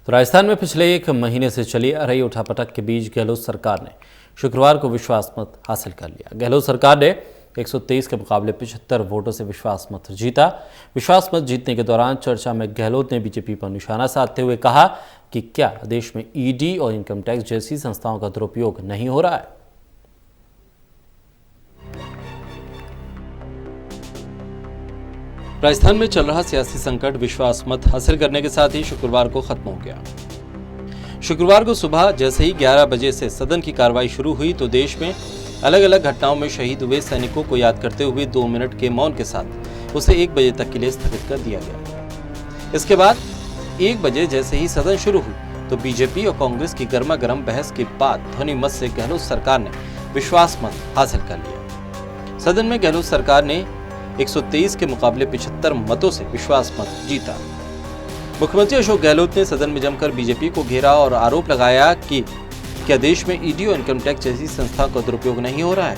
तो राजस्थान में पिछले एक महीने से चली आ रही उठापटक के बीच गहलोत सरकार ने शुक्रवार को विश्वास मत हासिल कर लिया। गहलोत सरकार ने 123 के मुकाबले 75 वोटों से विश्वास मत जीता। विश्वास मत जीतने के दौरान चर्चा में गहलोत ने बीजेपी पर निशाना साधते हुए कहा कि क्या देश में ईडी और इनकम टैक्स जैसी संस्थाओं का दुरुपयोग नहीं हो रहा है। राजस्थान में चल रहा सियासी संकट विश्वास मत हासिल करने के साथ ही शुक्रवार को खत्म हो गया। शुक्रवार को सुबह जैसे ही 11 बजे से सदन की कार्रवाई शुरू हुई तो देश में अलग अलग घटनाओं में शहीद हुए सैनिकों को याद करते हुए 2 मिनट के मौन के साथ उसे 1 बजे तक के लिए स्थगित कर दिया गया। इसके बाद 1 बजे जैसे ही सदन शुरू हुई तो बीजेपी और कांग्रेस की गर्मा गर्म बहस के बाद ध्वनि मत से गहलोत सरकार ने विश्वास मत हासिल कर लिया। सदन में गहलोत सरकार ने 123 के मुकाबले 75 मतों से विश्वास मत जीता। मुख्यमंत्री अशोक गहलोत ने सदन में जमकर बीजेपी को घेरा और आरोप लगाया कि क्या देश में ईडी और इनकम टैक्स जैसी संस्था का दुरुपयोग नहीं हो रहा है।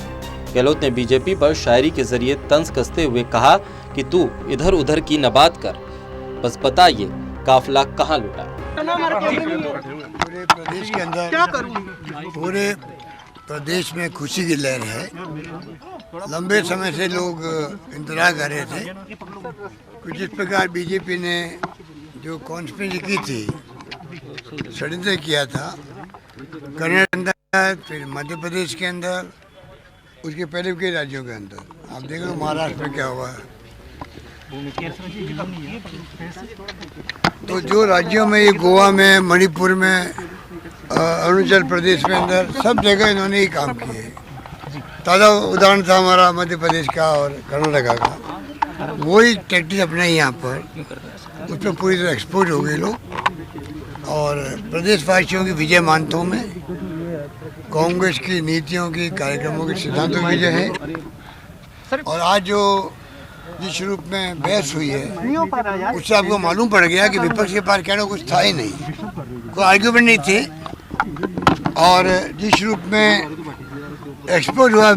गहलोत ने बीजेपी पर शायरी के जरिए तंज कसते हुए कहा कि तू इधर उधर की न बात कर, बस बता ये काफिला कहाँ लुटा। पूरे प्रदेश के अंदर पूरे प्रदेश में खुशी की लहर है। लंबे समय से लोग इंतजार कर रहे थे कुछ इस प्रकार बीजेपी ने जो कॉन्स्पिरेसी की थी, षड्यंत्र किया था कर्नाटक के अंदर, फिर मध्य प्रदेश के अंदर, उसके पहले के राज्यों के अंदर। आप देख लो महाराष्ट्र में क्या हुआ है। तो जो राज्यों में ये गोवा में, मणिपुर में, अरुणाचल प्रदेश में अंदर सब जगह इन्होंने ही काम किए। ताज़ा उदाहरण था हमारा मध्य प्रदेश का और कर्नाटक का। वही टैक्टिस अपने यहाँ पर उस पर पूरी तरह एक्सपोज हो गए लोग और प्रदेशवासियों की विजय मानता हूँ मैं। कांग्रेस की नीतियों की, कार्यक्रमों के सिद्धांतों की विजय है। और आज जो जिस रूप में बहस हुई है उससे आपको मालूम पड़ गया कि विपक्ष के पास कहना कुछ था ही नहीं, कोई आर्ग्यूमेंट नहीं थे। और जिस रूप में एक्सपोज हुआ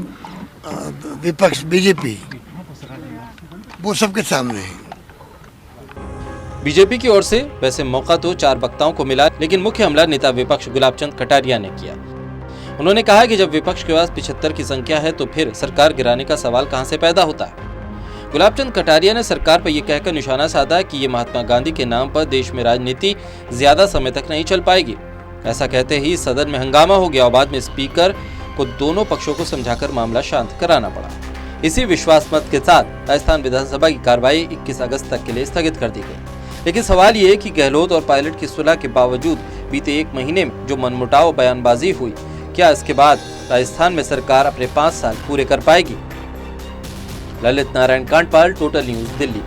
विपक्ष बीजेपी, वो सबके सामने है। बीजेपी की ओर से वैसे मौका तो 4 वक्ताओं को मिला, लेकिन मुख्य हमला नेता विपक्ष गुलाब चंद कटारिया ने किया। उन्होंने कहा कि जब विपक्ष के पास 75 की संख्या है तो फिर सरकार गिराने का सवाल कहां से पैदा होता है। गुलाब चंद कटारिया ने सरकार पर यह कहकर निशाना साधा कि ये महात्मा गांधी के नाम पर देश में राजनीति ज्यादा समय तक नहीं चल पाएगी। ऐसा कहते ही सदन में हंगामा हो गया और बाद में स्पीकर को दोनों पक्षों को समझाकर मामला शांत कराना पड़ा। इसी विश्वास मत के साथ राजस्थान विधानसभा की कार्रवाई 21 अगस्त तक के लिए स्थगित कर दी गई। लेकिन सवाल ये है कि गहलोत और पायलट की सुलह के बावजूद बीते 1 महीने में जो मनमुटाव बयानबाजी हुई, क्या इसके बाद राजस्थान में सरकार अपने 5 साल पूरे कर पाएगी। Lalit Narayan Kandpal, total news, Delhi.